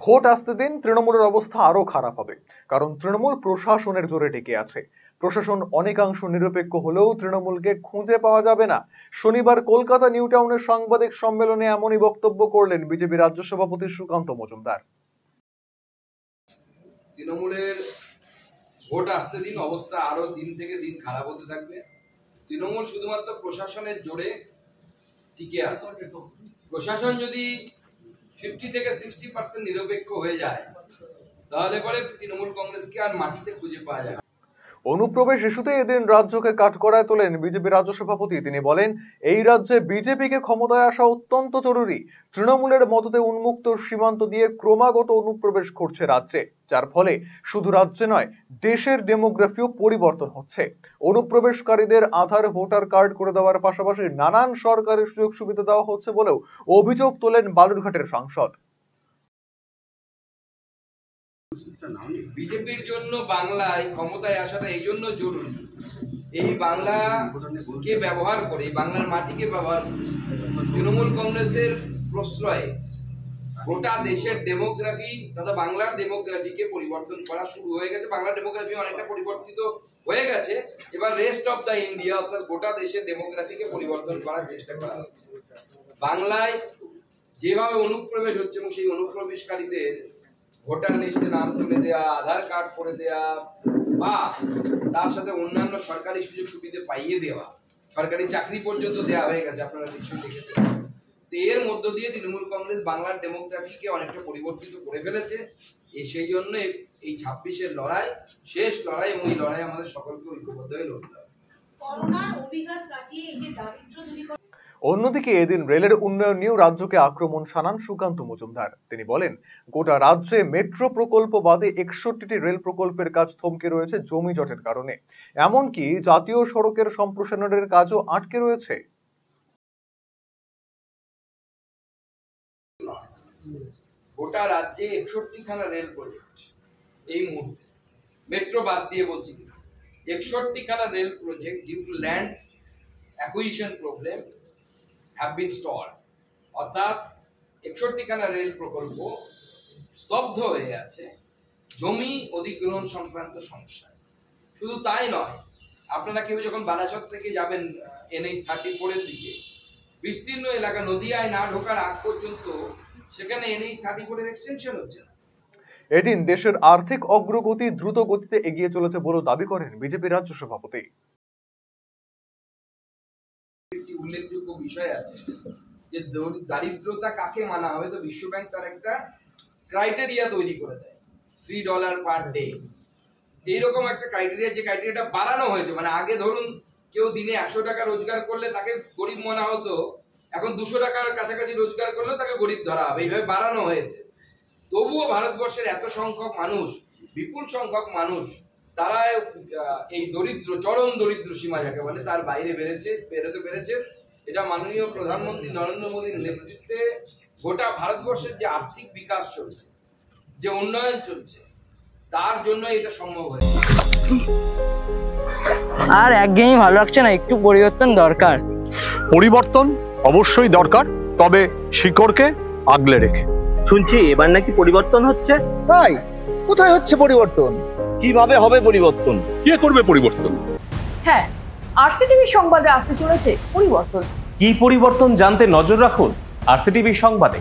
Vote আসতে দিন, তৃণমূলের অবস্থা আরো খারাপ হবে। কারণ তৃণমূল প্রশাসনের জোরে টিকে আছে। প্রশাসন অনেকাংশ নিরপেক্ষ হলেও তৃণমূলকে খুঁজে পাওয়া যাবে না। শনিবার কলকাতা নিউ টাউনের সাংবাদিক সম্মেলনে এমনই বক্তব্য করলেন বিজেপি রাজ্য সভাপতি সুকান্ত মজুমদার। তৃণমূলের ভোট আসতে দিন, অবস্থা আরো দিন থেকে দিন খারাপ হতে থাকবে। তৃণমূল শুধুমাত্র প্রশাসনের জোরে টিকে আছে। প্রশাসন যদি 50 থেকে 60% নিরপেক্ষ হয়ে যায়, তাহলে পরে তৃণমূল কংগ্রেসকে আর মাটিতে খুঁজে পাওয়া যায়। অনুপ্রবেশ ইস্যুতে এদিন রাজ্যকে কাঠগড়ায় তোলেন বিজেপি রাজ্য সভাপতি। তিনি বলেন, এই রাজ্যে বিজেপিকে ক্ষমতায় আসা অত্যন্ত জরুরি। তৃণমূলের মদতে উন্মুক্ত সীমান্ত দিয়ে ক্রমাগত অনুপ্রবেশ ঘটছে রাজ্যে, যার ফলে শুধু রাজ্যে নয়, দেশের ডেমোগ্রাফিও পরিবর্তন হচ্ছে। অনুপ্রবেশকারীদের আধার ভোটার কার্ড করে দেওয়ার পাশাপাশি নানান সরকারি সুযোগ সুবিধা দেওয়া হচ্ছে বলেও অভিযোগ তোলেন বালুরঘাটের সাংসদ। বিজেপির জন্য বাংলায় ক্ষমতায় আসাটা এই জন্য জরুরি, এই বাংলাকে ব্যবহার করে, এই বাংলার মাটিকে ব্যবহার করে তৃণমূল কংগ্রেসের প্রশ্রয়ে গোটা দেশের ডেমোগ্রাফি তথা বাংলার ডেমোগ্রাফিকে পরিবর্তন করা শুরু হয়ে গেছে। বাংলার ডেমোগ্রাফি অনেকটা পরিবর্তিত হয়ে গেছে, এবার রেস্ট অফ দ্য ইন্ডিয়া অর্থাৎ গোটা দেশের ডেমোগ্রাফিকে পরিবর্তন করার চেষ্টা করা হচ্ছে। বাংলায় যেভাবে অনুপ্রবেশ হচ্ছে এবং সেই অনুপ্রবেশকারীদের ভোটার লিস্টে নাম তুলে দেওয়া, আধার কার্ড করে দেওয়া বা তার সাথে অন্যান্য সরকারি সুযোগ সুবিধা পাইয়ে দেওয়া, সরকারি চাকরি পর্যন্ত দেওয়া হয়ে গেছে, আপনারা নিশ্চয়ই দেখেছেন। এর মধ্য দিয়ে তৃণমূল কংগ্রেস বাংলার ডেমোগ্রাফিকে অনেকটা পরিবর্তিত করে ফেলেছে। সেই জন্য এই 26-এর লড়াই শেষ লড়াই, এবং এই লড়াই আমাদের সকলকে ঐক্যবদ্ধ হয়ে লড়তে হবে। অন্যদিকে এদিন রেলের উন্নয়ন নিয়েও রাজ্যকে আক্রমণ শানান সুকান্ত মজুমদার। তিনি বলেন, গোটা রাজ্যে মেট্রো প্রকল্প বাদে 61টি রেল প্রকল্পের কাজ থমকে রয়েছে জমি জটের কারণে। এমনকি জাতীয় সড়কের সম্প্রসারণের কাজও আটকে রয়েছে। গোটা রাজ্যে 61খানা রেল প্রজেক্ট এই মুহূর্তে, মেট্রো বাদ দিয়ে বলছি, 61খানা rail project due to land acquisition problem have been stalled, অর্থাৎ 61খানা রেল প্রকল্প স্তব্ধ হয়ে আছে জমি অধিগ্রহণ সংক্রান্ত সমস্যা। শুধু তাই নয়, আপনারা কেউ যখন বারাসত থেকে যাবেন NH 34 এর দিকে, বিস্তীর্ণ এলাকা নদিয়ায় না ঢোকার আগ পর্যন্ত সেখানে NH 34 এর এক্সটেনশন হচ্ছে না। এদিন দেশের আর্থিক অগ্রগতি দ্রুত গতিতে এগিয়ে চলেছে বলে দাবি করেন বিজেপি রাজ্য সভাপতি। একটি উল্লেখযোগ্য বিষয় আছে যে দারিদ্রতা কাকে মানা হবে, তো বিশ্বব্যাংক তার একটা ক্রাইটেরিয়া তৈরি করে দেয়, $3 পার ডে। এইরকম একটা ক্রাইটেরিয়া, যে ক্রাইটেরিয়াটা বাড়ানো হয়েছে। মানে আগে ধরুন কেউ দিনে 100 টাকা রোজগার করলে তাকে গরিব মানা হতো, এখন 200 টাকার কাছাকাছি রোজগার করলেও তাকে গরিব ধরা হবে। এইভাবে বাড়ানো হয়েছে। তবুও ভারতবর্ষের এত সংখ্যক মানুষ, বিপুল সংখ্যক মানুষ, তারা এই দরিদ্র, চরম দরিদ্র সীমা যাকে বলে, তার বাইরে বেরোতে পেরেছে। এটা মাননীয় প্রধানমন্ত্রী নরেন্দ্র মোদীর নেতৃত্বে গোটা ভারতবর্ষের যে আর্থিক বিকাশ চলছে, যে উন্নয়ন চলছে, তার জন্য এটা সম্ভব হয়েছে। আর একঘেয়েমি ভালো লাগছে না, একটু পরিবর্তন দরকার। পরিবর্তন অবশ্যই দরকার, তবে শিকড়কে আগলে রেখে। শুনছি এবার নাকি পরিবর্তন হচ্ছে। তাই? কোথায় হচ্ছে পরিবর্তন? কিভাবে হবে পরিবর্তন? কে করবে পরিবর্তন? হ্যাঁ, আরসিটিভি সংবাদে আসতে চলেছে পরিবর্তন। কি পরিবর্তন জানতে নজর রাখুন আরসিটিভি সংবাদে।